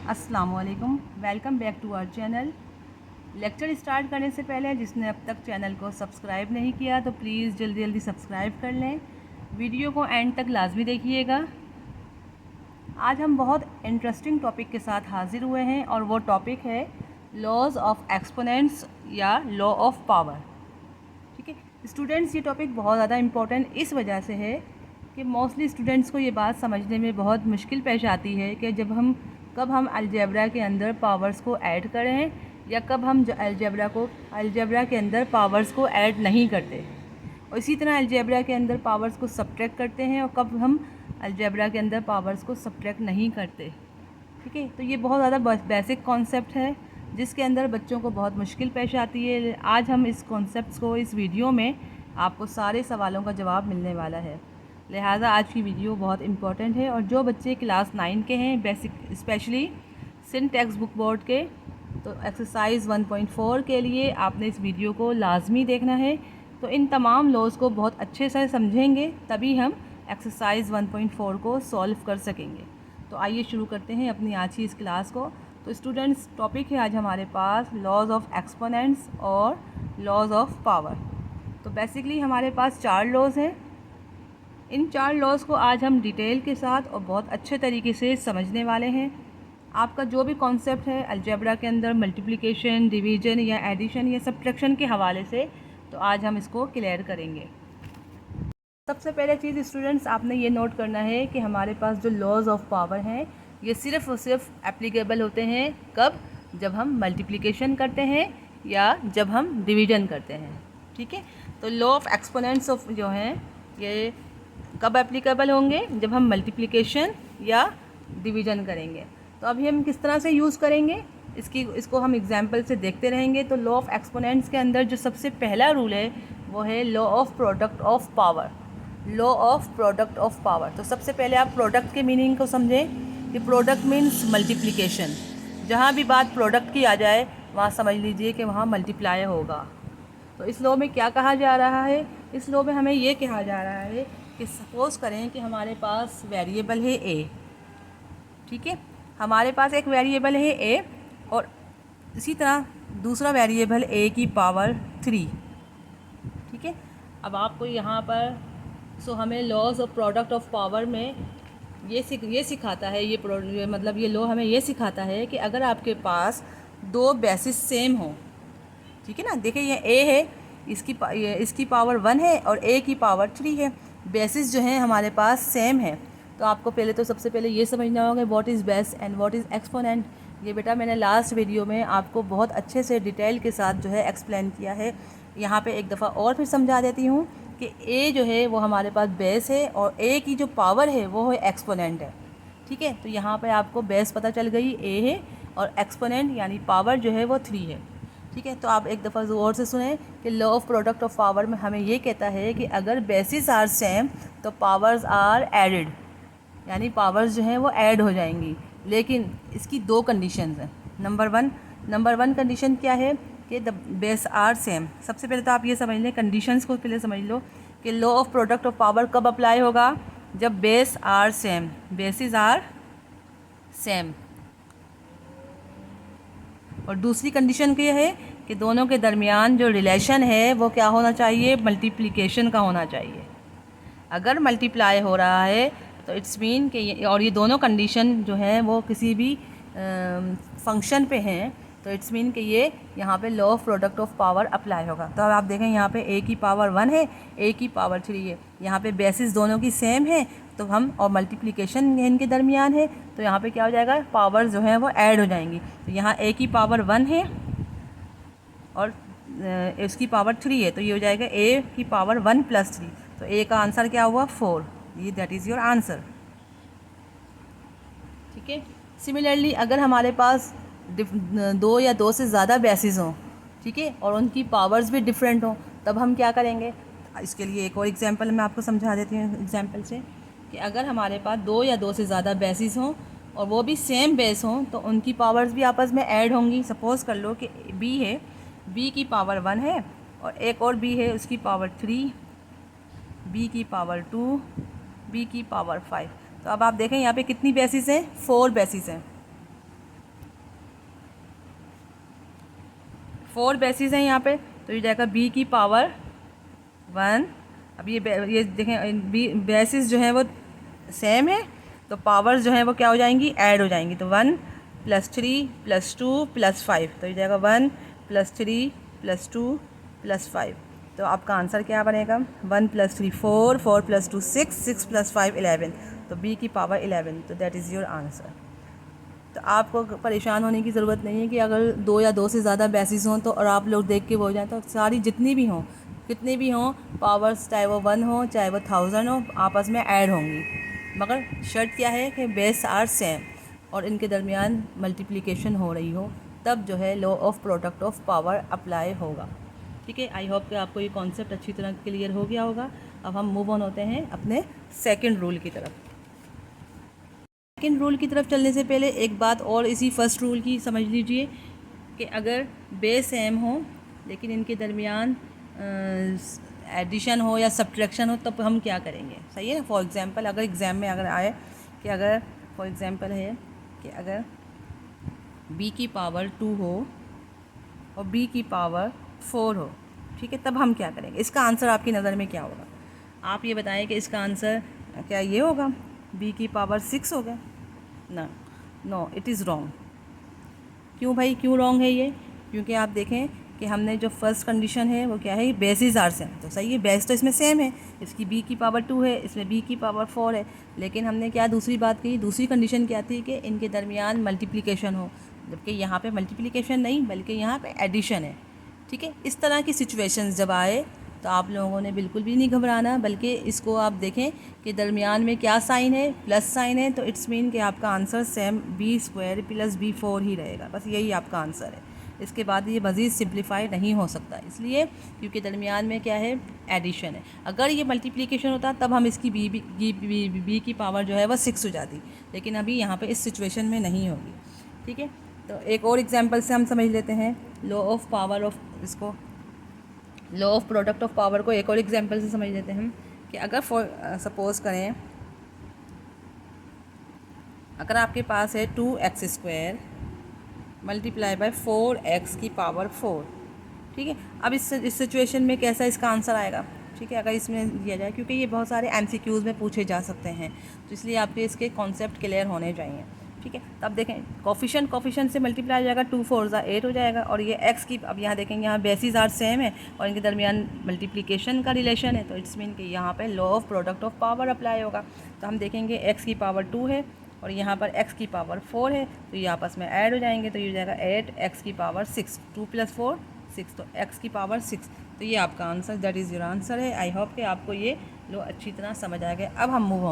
अस्सलाम वालेकुम, welcome back to our channel. Lecture start करने से पहले जिसने अब तक चैनल को सब्सक्राइब नहीं किया तो प्लीज़ जल्दी जल्दी सब्सक्राइब कर लें। वीडियो को एंड तक लाजमी देखिएगा। आज हम बहुत इंटरेस्टिंग टॉपिक के साथ हाजिर हुए हैं और वो टॉपिक है लॉज ऑफ एक्सपोनेंट्स या लॉ ऑफ पावर। ठीक है स्टूडेंट्स, ये टॉपिक बहुत ज़्यादा इम्पोर्टेंट इस वजह से है कि मोस्टली स्टूडेंट्स को ये बात समझने में बहुत मुश्किल पेश आती है कि कब हम अलजेब्रा के अंदर पावर्स को ऐड करें या कब हम अलजेब्रा के अंदर पावर्स को ऐड नहीं करते, और इसी तरह अलजेब्रा के अंदर पावर्स को सब्ट्रैक्ट करते हैं और कब हम अलजेब्रा के अंदर पावर्स को सब्ट्रैक्ट नहीं करते। ठीक है, तो ये बहुत ज़्यादा बेसिक कॉन्सेप्ट है जिसके अंदर बच्चों को बहुत मुश्किल पेश आती है। आज हम इस कॉन्सेप्ट्स को इस वीडियो में आपको सारे सवालों का जवाब मिलने वाला है, लिहाजा आज की वीडियो बहुत इंपॉर्टेंट है। और जो बच्चे क्लास 9 के हैं, basic specially Sindh text book board के, तो एक्सरसाइज 1.4 के लिए आपने इस वीडियो को लाजमी देखना है। तो इन तमाम लॉज को बहुत अच्छे से समझेंगे तभी हम एक्सरसाइज 1.4 को सॉल्व कर सकेंगे। तो आइए शुरू करते हैं अपनी आज की इस क्लास को। तो स्टूडेंट्स, टॉपिक है आज हमारे पास लॉज ऑफ एक्सपोनेंट्स और लॉज ऑफ पावर। तो बेसिकली हमारे पास 4 लॉज हैं। इन 4 लॉज को आज हम डिटेल के साथ और बहुत अच्छे तरीके से समझने वाले हैं। आपका जो भी कॉन्सेप्ट है अलजेब्रा के अंदर मल्टीप्लिकेशन, डिवीजन या एडिशन या सब्ट्रैक्शन के हवाले से, तो आज हम इसको क्लियर करेंगे। सबसे पहले चीज़ स्टूडेंट्स, आपने ये नोट करना है कि हमारे पास जो लॉज ऑफ पावर हैं ये सिर्फ़ और सिर्फ एप्लीकेबल होते हैं कब, जब हम मल्टीप्लिकेशन करते हैं या जब हम डिवीजन करते हैं। ठीक है, तो लॉ ऑफ एक्सपोनेंट्स ऑफ जो हैं ये कब एप्लीकेबल होंगे, जब हम मल्टीप्लिकेशन या डिवीजन करेंगे। तो अभी हम किस तरह से यूज़ करेंगे इसको हम एग्जांपल से देखते रहेंगे। तो लॉ ऑफ एक्सपोनेंट्स के अंदर जो सबसे पहला रूल है वो है law of product of power. Law of product of power, तो सबसे पहले आप प्रोडक्ट के मीनिंग को समझें कि प्रोडक्ट मीन्स मल्टीप्लिकेशन। जहाँ भी बात प्रोडक्ट की आ जाए वहाँ समझ लीजिए कि वहाँ मल्टीप्लाई होगा। तो इस लॉ में क्या कहा जा रहा है, इस लॉ में हमें ये कहा जा रहा है कि सपोज़ करें कि हमारे पास वेरिएबल है ए। ठीक है, हमारे पास एक वेरिएबल है ए और इसी तरह दूसरा वेरिएबल ए की पावर 3। ठीक है, अब आपको यहाँ पर हमें laws of product of power में ये सिखाता है, ये लॉ हमें ये सिखाता है कि अगर आपके पास दो बेसिस सेम हो, ठीक है ना, देखिए ये ए है, इसकी पावर 1 है और ए की पावर 3 है। बेसिस जो है हमारे पास सेम है। तो आपको सबसे पहले ये समझना होगा what is base and what is exponent. ये बेटा मैंने लास्ट वीडियो में आपको बहुत अच्छे से डिटेल के साथ जो है एक्सप्लेन किया है। यहाँ पे एक दफ़ा और फिर समझा देती हूँ कि ए जो है वो हमारे पास बेस है और ए की जो पावर है वो है एक्सपोनेंट है। ठीक है, तो यहाँ पे आपको बेस पता चल गई ए है और एक्सपोनेंट यानी पावर जो है वो 3 है। ठीक है, तो आप एक दफ़ा ज़ोर से सुने कि law of product of power में हमें ये कहता है कि अगर बेसिस आर सेम तो पावर्स आर एडिड, यानी पावर्स जो हैं वो ऐड हो जाएंगी। लेकिन इसकी 2 कंडीशंस हैं। नंबर वन कंडीशन क्या है कि द बेस आर सेम। सबसे पहले तो आप ये समझ लें, कंडीशंस को पहले समझ लो कि law of product of power कब अप्लाई होगा, जब base are same, basis are same. और दूसरी कंडीशन क्या है कि दोनों के दरमियान जो रिलेशन है वो क्या होना चाहिए, मल्टीप्लिकेशन का होना चाहिए। अगर मल्टीप्लाई हो रहा है तो इट्स मीन कि ये दोनों कंडीशन जो हैं वो किसी भी फंक्शन पे हैं, तो इट्स मीन कि ये यहाँ पे law of product of power apply होगा। तो अब आप देखें यहाँ पे ए की पावर 1 है, ए की पावर 3 है, यहाँ पे बेसिस दोनों की सेम है तो हम, और मल्टीप्लिकेशन इनके दरमियान है, तो यहाँ पे क्या हो जाएगा, पावर जो है वो ऐड हो जाएंगी। तो यहाँ ए की पावर 1 है और इसकी पावर 3 है, तो ये हो जाएगा ए की पावर 1 + 3। तो ए का आंसर क्या हुआ, 4। ये दैट इज़ योर आंसर। ठीक है, सिमिलरली अगर हमारे पास 2 या 2 से ज़्यादा बेसिस हों, ठीक है, और उनकी पावर्स भी डिफरेंट हों, तब हम क्या करेंगे। इसके लिए एक और एग्जांपल मैं आपको समझा देती हूँ एग्जांपल से, कि अगर हमारे पास 2 या 2 से ज़्यादा बेसिस हों और वो भी सेम बेस हों तो उनकी पावर्स भी आपस में ऐड होंगी। सपोज़ कर लो कि बी है, बी की पावर 1 है और एक और बी है, उसकी पावर 3, बी की पावर 2, बी की पावर 5। तो अब आप देखें यहाँ पे कितनी बेसिस हैं, 4 बेसिस हैं। 4 बेसिस हैं यहाँ पे, तो ये जाएगा b की पावर 1। अब ये देखें बी बेसिस जो है वो सेम है, तो पावर्स जो है वो क्या हो जाएंगी, ऐड हो जाएंगी। तो 1 + 3 + 2 + 5, तो ये जाएगा 1 + 3 + 2 + 5। तो आपका आंसर क्या बनेगा, 1 + 3 4, 4 + 2 6, 6 + 5 11, तो b की पावर 11, तो दैट इज़ योर आंसर। तो आपको परेशान होने की ज़रूरत नहीं है कि अगर 2 या 2 से ज़्यादा बेसिस हों तो और आप लोग देख के वो हो जाए, तो सारी जितनी भी हों, कितनी भी हों पावर्स, चाहे वो 1 हो चाहे वो 1000 हो, आपस में ऐड होंगी, मगर शर्त क्या है कि बेस आर सेम और इनके दरमियान मल्टीप्लिकेशन हो रही हो, तब जो है law of product of power apply होगा। ठीक है, आई होप कि आपको ये कॉन्सेप्ट अच्छी तरह क्लियर हो गया होगा। अब हम मूव ऑन होते हैं अपने सेकेंड रूल की तरफ। सेकेंड रूल की तरफ चलने से पहले एक बात और इसी फर्स्ट रूल की समझ लीजिए कि अगर बेस सेम हो लेकिन इनके दरमियान एडिशन हो या सब्ट्रैक्शन हो, तब हम क्या करेंगे, सही है ना। फॉर एग्जांपल अगर एग्ज़ाम में अगर आए कि अगर फॉर एग्जांपल है कि अगर b की पावर 2 हो और b की पावर 4 हो, ठीक है, तब हम क्या करेंगे। इसका आंसर आपकी नज़र में क्या होगा, आप ये बताएं कि इसका आंसर क्या ये होगा, b की पावर 6 होगा ना। No, it is wrong. क्यों भाई, क्यों रॉन्ग है ये, क्योंकि आप देखें कि हमने जो फर्स्ट कंडीशन है वो क्या है, बेसिस आर सेम, तो सही है, बेस तो इसमें सेम है, इसकी b की पावर 2 है, इसमें b की पावर 4 है, लेकिन हमने क्या दूसरी बात कही, दूसरी कंडीशन क्या थी कि इनके दरमियान मल्टीप्लिकेशन हो, जबकि यहाँ पे मल्टीप्लिकेशन नहीं बल्कि यहाँ पे एडिशन है। ठीक है, इस तरह की सिचुएशंस जब आए तो आप लोगों ने बिल्कुल भी नहीं घबराना, बल्कि इसको आप देखें कि दरमियान में क्या साइन है, प्लस साइन है, तो इट्स मीन कि आपका आंसर सेम b² + b4 ही रहेगा, बस यही आपका आंसर है। इसके बाद ये मज़ीद सिंप्लीफाई नहीं हो सकता, इसलिए क्योंकि दरमियान में क्या है, एडिशन है। अगर ये मल्टीप्लिकेशन होता तब हम इसकी b की पावर जो है वह 6 हो जाती, लेकिन अभी यहाँ पे इस सिचुएशन में नहीं होगी। ठीक है, तो एक और एग्जांपल से हम समझ लेते हैं लॉ ऑफ पावर ऑफ, इसको law of product of power को एक और एग्जांपल से समझ लेते हैं हम कि अगर सपोज़ करें अगर आपके पास है 2x² मल्टीप्लाई बाय 4x की पावर 4। ठीक है, अब इस सिचुएशन में कैसा इसका आंसर आएगा। ठीक है, अगर इसमें दिया जाए, क्योंकि ये बहुत सारे MCQs में पूछे जा सकते हैं, तो इसलिए आपके इसके कॉन्सेप्ट क्लियर होने चाहिए। ठीक है, तब देखें कोफिशिएंट से मल्टीप्लाई हो जाएगा, 2 4 8 हो जाएगा, और ये x की, अब यहाँ देखेंगे यहाँ बेसिस आर सेम है और इनके दरमियान मल्टीप्लिकेशन का रिलेशन है, तो इट्स मीन कि यहाँ पे law of product of power apply होगा। तो हम देखेंगे x की पावर 2 है और यहाँ पर x की पावर 4 है, तो ये आपस में ऐड हो जाएंगे, तो ये हो जाएगा 8x की पावर 6, 2 + 4 6, तो x की पावर 6, तो ये आपका answer, that is your answer है। आई होप कि आपको ये लो अच्छी तरह समझ आ गया। अब हम मूव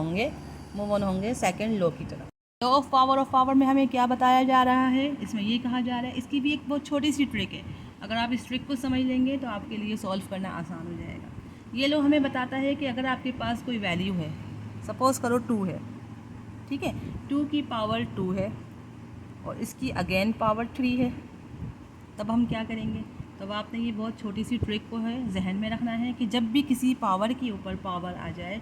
ऑन होंगे सेकेंड लॉ की तरफ। लॉ ऑफ पावर में हमें क्या बताया जा रहा है, इसमें ये कहा जा रहा है, इसकी भी एक बहुत छोटी सी ट्रिक है, अगर आप इस ट्रिक को समझ लेंगे तो आपके लिए सॉल्व करना आसान हो जाएगा। ये लॉ हमें बताता है कि अगर आपके पास कोई वैल्यू है, सपोज़ करो 2 है, ठीक है, 2 की पावर 2 है और इसकी अगेन पावर 3 है, तब हम क्या करेंगे। तब आपने ये बहुत छोटी सी ट्रिक को है जहन में रखना है कि जब भी किसी पावर के ऊपर पावर आ जाए,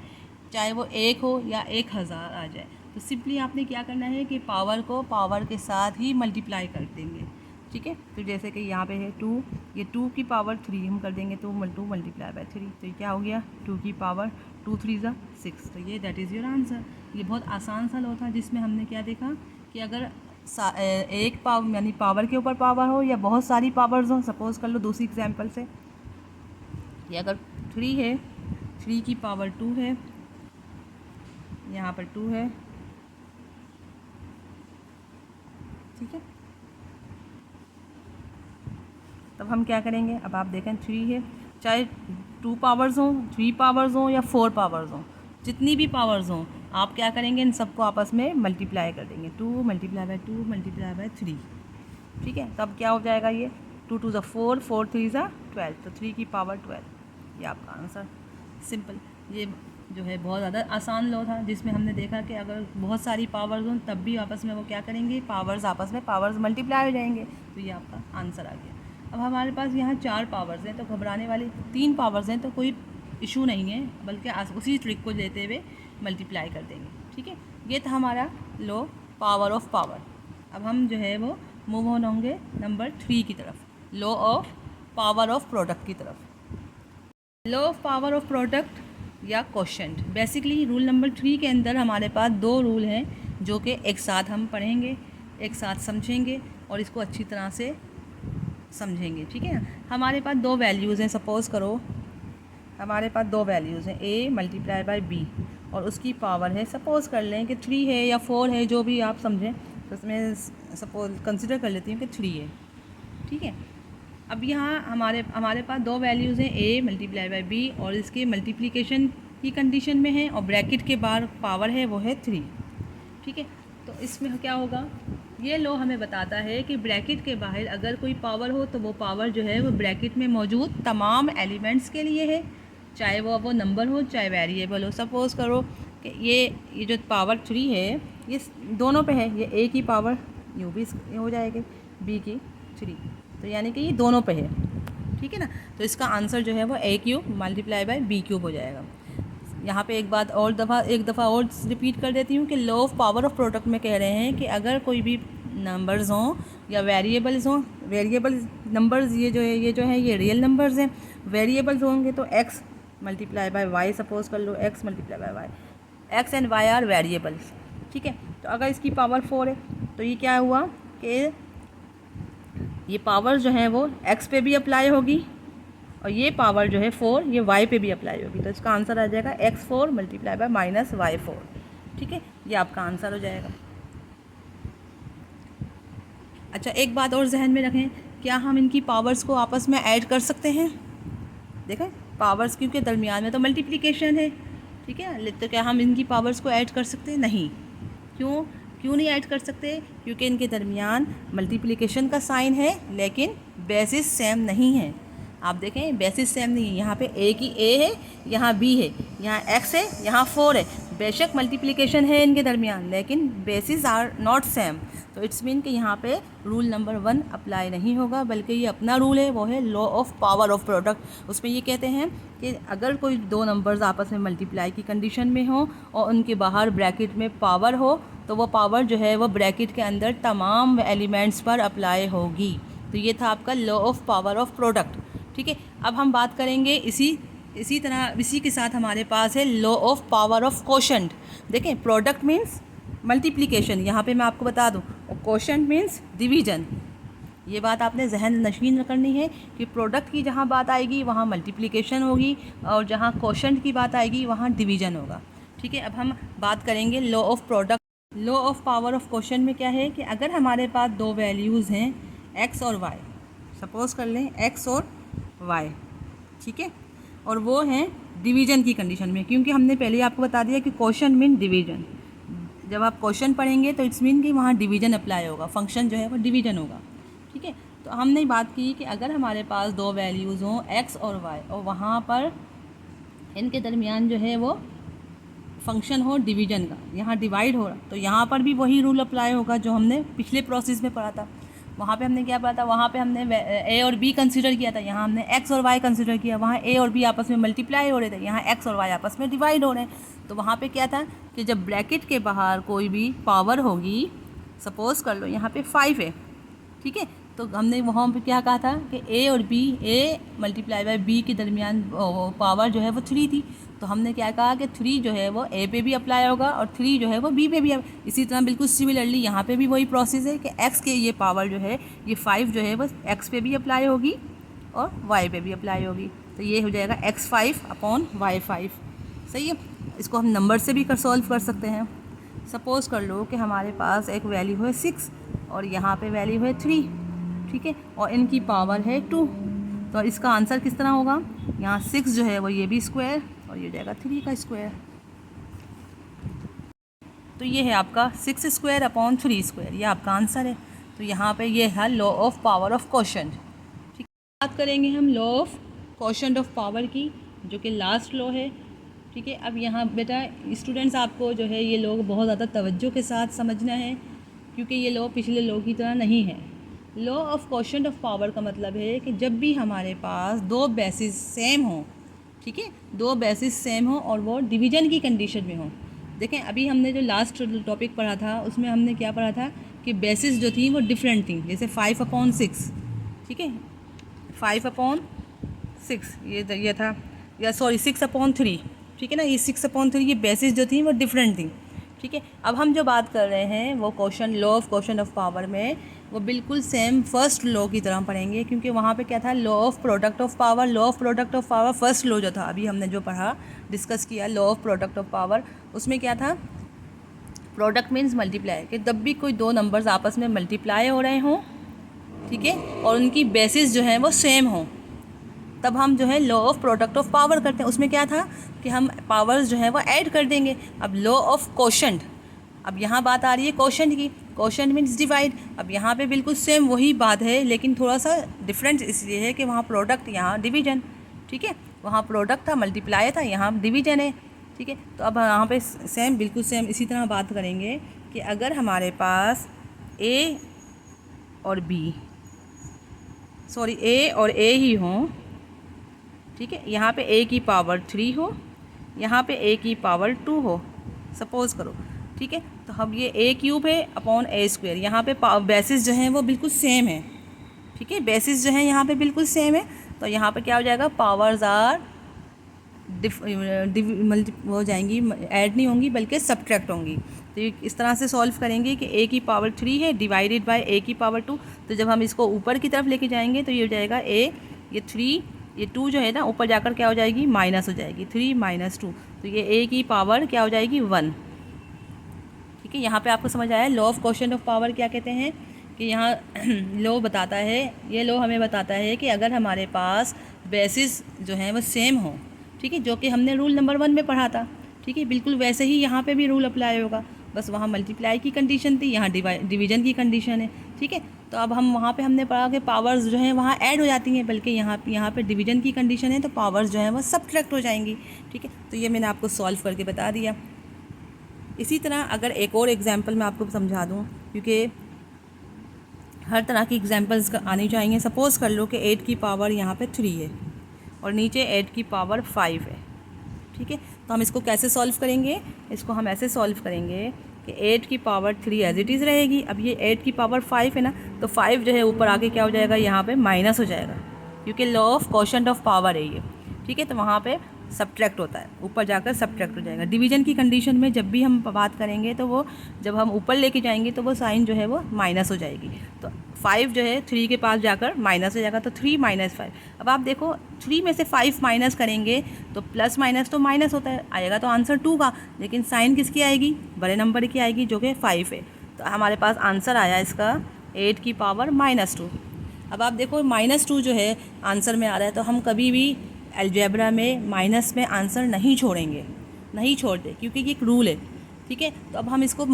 चाहे वो 1 हो या 1000 आ जाए, तो सिंपली आपने क्या करना है कि पावर को पावर के साथ ही मल्टीप्लाई कर देंगे। ठीक है, तो जैसे कि यहाँ पे है 2, ये 2 की पावर 3 हम कर देंगे, 2 मल्टीप्लाई बाय 3, तो ये क्या हो गया, 2 की पावर 2 3 ज़ा 6, तो ये दैट इज़ योर आंसर। ये बहुत आसान सा लॉ था जिसमें हमने क्या देखा कि अगर एक पावर यानी पावर के ऊपर पावर हो या बहुत सारी पावर्स हो, सपोज़ कर लो दूसरी एग्जांपल से, ये अगर 3 है, 3 की पावर 2 है, यहाँ पर 2 है, ठीक है, तब हम क्या करेंगे। अब आप देखें 3 है, चाहे 2 पावर्स हों, 3 पावर्स हों या 4 पावर्स हों, जितनी भी पावर्स हों, आप क्या करेंगे, इन सबको आपस में मल्टीप्लाई कर देंगे, 2 मल्टीप्लाई बाय 2 मल्टीप्लाई बाय 3। ठीक है, तब क्या हो जाएगा, ये 2 2 ज़ा 4, 4 3 ज़ा 12, तो 3 की पावर 12, ये आपका आंसर। सिंपल, ये जो है बहुत ज़्यादा आसान लॉ था जिसमें हमने देखा कि अगर बहुत सारी पावर्स हों तब भी आपस में वो क्या करेंगे, पावर्स आपस में पावर्स मल्टीप्लाई हो जाएंगे, तो ये आपका आंसर आ गया। अब हमारे पास यहाँ 4 पावर्स हैं, तो घबराने वाली 3 पावर्स हैं तो कोई इशू नहीं है, बल्कि उसी ट्रिक को लेते हुए मल्टीप्लाई कर देंगे। ठीक है, ये था हमारा लॉ पावर ऑफ पावर। अब हम जो है वो मूव ऑन होंगे नंबर 3 की तरफ, law of power of product की तरफ। Law of power of product या क्वोशंट, बेसिकली रूल नंबर 3 के अंदर हमारे पास 2 रूल हैं जो कि एक साथ हम पढ़ेंगे, एक साथ समझेंगे और इसको अच्छी तरह से समझेंगे, ठीक है ना। हमारे पास 2 वैल्यूज़ हैं, सपोज़ करो हमारे पास 2 वैल्यूज़ हैं, a मल्टीप्लाई बाय b और उसकी पावर है, सपोज़ कर लें कि 3 है या 4 है, जो भी आप समझें, तो इसमें सपोज कंसिडर कर लेती हूँ कि 3 है, ठीक है। अब यहाँ हमारे पास 2 वैल्यूज़ हैं, a मल्टीप्लाई बाय b और इसके मल्टीप्लिकेशन की कंडीशन में है और ब्रैकेट के बाहर पावर है वो है 3, ठीक है। तो इसमें क्या होगा, ये लॉ हमें बताता है कि ब्रैकेट के बाहर अगर कोई पावर हो तो वो पावर जो है वो ब्रैकेट में मौजूद तमाम एलिमेंट्स के लिए है, चाहे वो नंबर हो चाहे वेरिएबल हो। सपोज़ करो कि ये जो पावर 3 है ये दोनों पे है, ये a की पावर यूँ भी हो जाएगी, b की 3, तो यानी कि ये दोनों पे है, ठीक है ना। तो इसका आंसर जो है वो a³ मल्टीप्लाई बाय b³ हो जाएगा। यहाँ पे एक दफ़ा और रिपीट कर देती हूँ कि law of power of product में कह रहे हैं कि अगर कोई भी नंबर्स हों या वेरिएबल्स हों, वेरिएबल नंबर्स ये जो है ये रियल नंबर्स हैं, वेरिएबल्स होंगे तो x multiply by y, suppose कर लो x multiply by y, x and y are variables, ठीक है। तो अगर इसकी पावर 4 है तो ये क्या हुआ कि ये पावर जो है वो x पे भी अप्लाई होगी और ये पावर जो है 4 ये y पे भी अप्लाई होगी, तो इसका आंसर आ जाएगा x4 multiply by minus y4, ठीक है, ये आपका आंसर हो जाएगा। अच्छा, एक बात और जहन में रखें, क्या हम इनकी पावर्स को आपस में ऐड कर सकते हैं? देखें पावर्स क्योंकि दरमियान में तो मल्टीप्लिकेशन है, ठीक है, तो क्या हम इनकी पावर्स को ऐड कर सकते हैं? नहीं। क्यों नहीं ऐड कर सकते? क्योंकि इनके दरमियान मल्टीप्लिकेशन का साइन है लेकिन बेसिस सेम नहीं है। आप देखें बेसिस सेम नहीं है, यहाँ पे a है, यहाँ b है, यहाँ x है, यहाँ 4 है, बेशक मल्टीप्लिकेशन है इनके दरमियान लेकिन बेसिस आर नॉट सेम, तो इट्स मीन कि यहाँ पे रूल नंबर 1 अप्लाई नहीं होगा, बल्कि ये अपना रूल है, वो है law of power of product. उसमें ये कहते हैं कि अगर कोई 2 नंबर्स आपस में मल्टीप्लाई की कंडीशन में हो और उनके बाहर ब्रैकेट में पावर हो तो वो पावर जो है वो ब्रैकेट के अंदर तमाम एलिमेंट्स पर अप्लाई होगी। तो ये था आपका law of power of product, ठीक है। अब हम बात करेंगे इसी तरह इसी के साथ हमारे पास है law of power of quotient. देखें प्रोडक्ट मीन्स मल्टीप्लिकेशन, यहाँ पे मैं आपको बता दूँ, और क्वोशंट मीन्स डिवीजन। ये बात आपने जहन नशीन करनी है कि प्रोडक्ट की जहाँ बात आएगी वहाँ मल्टीप्लिकेशन होगी और जहाँ क्वोशंट की बात आएगी वहाँ डिवीजन होगा, ठीक है। अब हम बात करेंगे law of product. Law of power of quotient में क्या है कि अगर हमारे पास 2 वैल्यूज़ हैं x और y, सपोज़ कर लें x और y, ठीक है, और वो हैं डिवीजन की कंडीशन में, क्योंकि हमने पहले आपको बता दिया कि क्वोशंट मीन डिवीजन। जब आप क्वोशंट पढ़ेंगे तो इट्स मीन कि वहाँ डिवीजन अप्लाई होगा, फंक्शन जो है वो डिवीजन होगा, ठीक है। तो हमने बात की कि अगर हमारे पास 2 वैल्यूज़ हों x और y और वहाँ पर इनके दरमियान जो है वो फंक्शन हो डिवीजन का, यहाँ डिवाइड हो रहा, तो यहाँ पर भी वही रूल अप्लाई होगा जो हमने पिछले प्रोसेस में पढ़ा था। वहाँ पे हमने क्या पढ़ा था, वहाँ पे हमने a और b कंसीडर किया था, यहाँ हमने x और y कंसीडर किया। वहाँ a और b आपस में मल्टीप्लाई हो रहे थे, यहाँ x और y आपस में डिवाइड हो रहे हैं। तो वहाँ पे क्या था कि जब ब्रैकेट के बाहर कोई भी पावर होगी, सपोज़ कर लो यहाँ पे 5 है, ठीक है, तो हमने वहाँ पे क्या कहा था कि a और b, a multiply by b के दरमियान पावर जो है वो 3 थी, तो हमने क्या कहा कि 3 जो है वो a पे भी अप्लाई होगा और 3 जो है वो b पे भी। इसी तरह बिल्कुल सिमिलरली यहाँ पे भी वही प्रोसेस है कि x के ये पावर जो है ये 5 जो है वो x पे भी अप्लाई होगी और y पे भी अप्लाई होगी, तो ये हो जाएगा x5 अपॉन y5, सही है। इसको हम नंबर से भी सॉल्व कर सकते हैं। सपोज़ कर लो कि हमारे पास एक वैल्यू है 6 और यहाँ पे वैल्यू है 3, ठीक है, और इनकी पावर है 2, तो इसका आंसर किस तरह होगा, यहाँ 6 जो है वो ये भी स्क्वायर और ये जाएगा 3 का स्क्वायर, तो ये है आपका 6 स्क्वायर अपॉन 3 स्क्वायर, ये आपका आंसर है। तो यहाँ पे ये है law of power of quotient, ठीक है। बात करेंगे हम law of quotient of power की, जो कि लास्ट लॉ है, ठीक है। अब यहाँ बेटा स्टूडेंट्स आपको जो है ये लॉ बहुत ज़्यादा तवज्जो के साथ समझना है, क्योंकि ये लॉ पिछले लॉ की तरह नहीं है। Law of quotient of power का मतलब है कि जब भी हमारे पास 2 बेसिस सेम हों, ठीक है, 2 बेसिस सेम हो और वो डिवीजन की कंडीशन में हो। देखें अभी हमने जो लास्ट टॉपिक पढ़ा था उसमें हमने क्या पढ़ा था कि बेसिस जो थी वो डिफरेंट थी, जैसे 5/6, ठीक है, 5/6 ये था, या सॉरी 6/3, ठीक है ना। ये 6/3 ये बेसिस जो थी वो डिफरेंट थी, ठीक है। अब हम जो बात कर रहे हैं वो law of question of power में वो बिल्कुल सेम फर्स्ट लॉ की तरह पढ़ेंगे, क्योंकि वहाँ पे क्या था, law of product of power. Law of product of power first law जो था, अभी हमने जो पढ़ा डिस्कस किया law of product of power, उसमें क्या था, प्रोडक्ट मीन्स मल्टीप्लाई, कि जब भी कोई दो नंबर्स आपस में मल्टीप्लाई हो रहे हों, ठीक है, और उनकी बेसिस जो है वो सेम हो, तब हम जो है law of product of power करते हैं। उसमें क्या था कि हम पावर्स जो है वो ऐड कर देंगे। अब लॉ ऑफ कोशेंट, अब यहाँ बात आ रही है कोशेंट की। Quotient means divide. अब यहाँ पे बिल्कुल सेम वही बात है, लेकिन थोड़ा सा डिफरेंस इसलिए है कि वहाँ प्रोडक्ट, यहाँ डिवीजन, ठीक है। वहाँ प्रोडक्ट था, मल्टीप्लाई था, यहाँ डिवीजन है, ठीक है। तो अब यहाँ पे सेम, बिल्कुल सेम इसी तरह बात करेंगे कि अगर हमारे पास ए और ए ही हों, ठीक है, यहाँ पे a की पावर 3 हो, यहाँ पे a की पावर 2 हो, सपोज़ करो, ठीक है। तो अब ये a³ है अपॉन a², यहाँ पे बेसिस जो हैं वो बिल्कुल सेम है, ठीक है। बेसिस जो है यहाँ पे बिल्कुल सेम है, तो यहाँ पे क्या हो जाएगा, पावर्स आर हो जाएंगी, ऐड नहीं होंगी बल्कि सब्ट्रैक्ट होंगी। तो ये इस तरह से सॉल्व करेंगे कि a की पावर 3 है डिवाइडेड बाय a की पावर 2। तो जब हम इसको ऊपर की तरफ लेके जाएंगे तो ये हो जाएगा a, ये 3, ये 2 जो है ना ऊपर जाकर क्या हो जाएगी, माइनस हो जाएगी, 3 - 2, तो ये a की पावर क्या हो जाएगी, 1, ठीक है। यहाँ पे आपको समझ आया law of quotient of power क्या कहते हैं, कि यहाँ लॉ बताता है, ये लॉ हमें बताता है कि अगर हमारे पास बेसिस जो हैं वो सेम हो, ठीक है, जो कि हमने रूल नंबर 1 में पढ़ा था, ठीक है, बिल्कुल वैसे ही यहाँ पे भी रूल अप्लाई होगा, बस वहाँ मल्टीप्लाई की कंडीशन थी, यहाँ डिवीजन की कंडीशन है, ठीक है। तो अब हम वहाँ पे हमने पढ़ा कि पावर्स जो हैं वहाँ ऐड हो जाती हैं, बल्कि यहाँ पे डिवीजन की कंडीशन है, तो पावर्स जो हैं वो सब्ट्रैक्ट हो जाएंगी, ठीक है। तो ये मैंने आपको सॉल्व करके बता दिया। इसी तरह अगर एक और एग्जांपल मैं आपको समझा दूँ, क्योंकि हर तरह की एग्जांपल्स आनी चाहिए। सपोज़ कर लो कि 8 की पावर यहाँ पे 3 है और नीचे 8 की पावर 5 है, ठीक है। तो हम इसको कैसे सॉल्व करेंगे, इसको हम ऐसे सॉल्व करेंगे कि 8 की पावर 3 एज इट इज़ रहेगी। अब ये 8 की पावर 5 है ना, तो 5 जो है ऊपर आके क्या हो जाएगा, यहाँ पे माइनस हो जाएगा, क्योंकि law of quotient of power है ये, ठीक है। तो वहाँ पे सब्ट्रैक्ट होता है, ऊपर जाकर सब्ट्रैक्ट हो जाएगा। डिवीजन की कंडीशन में जब भी हम बात करेंगे तो वो जब हम ऊपर लेके जाएंगे तो वो साइन जो है वो माइनस हो जाएगी। तो 5 जो है 3 के पास जाकर माइनस हो जाएगा, तो 3 - 5। अब आप देखो 3 में से 5 माइनस करेंगे तो प्लस माइनस तो माइनस होता है, आएगा तो आंसर 2 का, लेकिन साइन किसकी आएगी, बड़े नंबर की आएगी जो कि 5 है। तो हमारे पास आंसर आया इसका 8 की पावर -2। अब आप देखो -2 जो है आंसर में आ रहा है, तो हम कभी भी अलजेब्रा में माइनस में आंसर नहीं छोड़ेंगे, नहीं छोड़ते, क्योंकि ये एक रूल है, ठीक है। तो अब हम इसको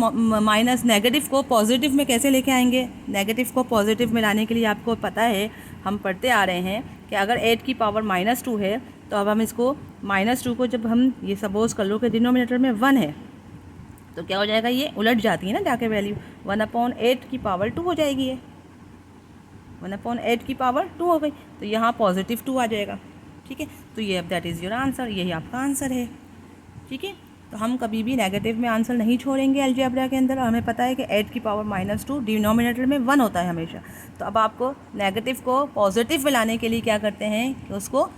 माइनस नेगेटिव को पॉजिटिव में कैसे लेके आएंगे, नेगेटिव को पॉजिटिव में लाने के लिए आपको पता है, हम पढ़ते आ रहे हैं कि अगर 8 की पावर -2 है, तो अब हम इसको -2 को जब हम ये सपोज़ कर लो कि डिनोमिनेटर में 1 है, तो क्या हो जाएगा, ये उलट जाती है ना जाके वैल्यू, 1/8 की पावर 2 हो जाएगी, ये 1/8 की पावर 2 हो गई, तो यहाँ पॉजिटिव 2 आ जाएगा, ठीक है। तो ये अब दैट इज़ योर आंसर, यही आपका आंसर है, ठीक है। तो हम कभी भी नेगेटिव में आंसर नहीं छोड़ेंगे अलजेब्रा के अंदर। हमें पता है कि 8 की पावर -2 डिनोमिनेटर में 1 होता है हमेशा। तो अब आपको नेगेटिव को पॉजिटिव में लाने के लिए क्या करते हैं कि उसको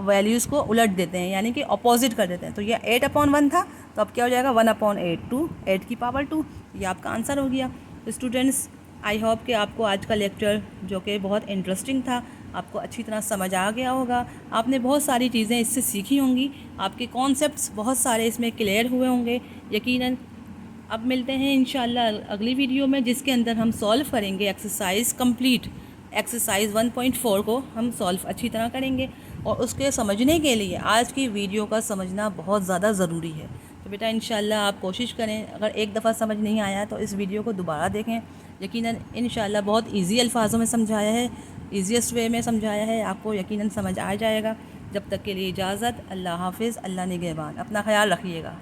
वैल्यूज़ को उलट देते हैं, यानी कि अपोजिट कर देते हैं। तो ये 8/1 था, तो अब क्या हो जाएगा 1/8 2, 8 की पावर 2, ये आपका आंसर हो गया। तो स्टूडेंट्स, आई होप कि आपको आज का लेक्चर जो कि बहुत इंटरेस्टिंग था, आपको अच्छी तरह समझ आ गया होगा। आपने बहुत सारी चीज़ें इससे सीखी होंगी, आपके कॉन्सेप्ट्स बहुत सारे इसमें क्लियर हुए होंगे यकीनन। अब मिलते हैं इंशाल्लाह अगली वीडियो में, जिसके अंदर हम सॉल्व करेंगे एक्सरसाइज कंप्लीट, एक्सरसाइज 1.4 को हम सॉल्व अच्छी तरह करेंगे। और उसके समझने के लिए आज की वीडियो का समझना बहुत ज़्यादा ज़रूरी है। तो बेटा इंशाल्लाह आप कोशिश करें, अगर एक दफ़ा समझ नहीं आया तो इस वीडियो को दोबारा देखें। यकीनन इंशाल्लाह बहुत इजी अल्फाजों में समझाया है, ईजीएस्ट वे में समझाया है, आपको यकीनन समझ आ जाएगा। जब तक के लिए इजाज़त, अल्लाह हाफिज़, अल्लाह निगहबान, अपना ख्याल रखिएगा।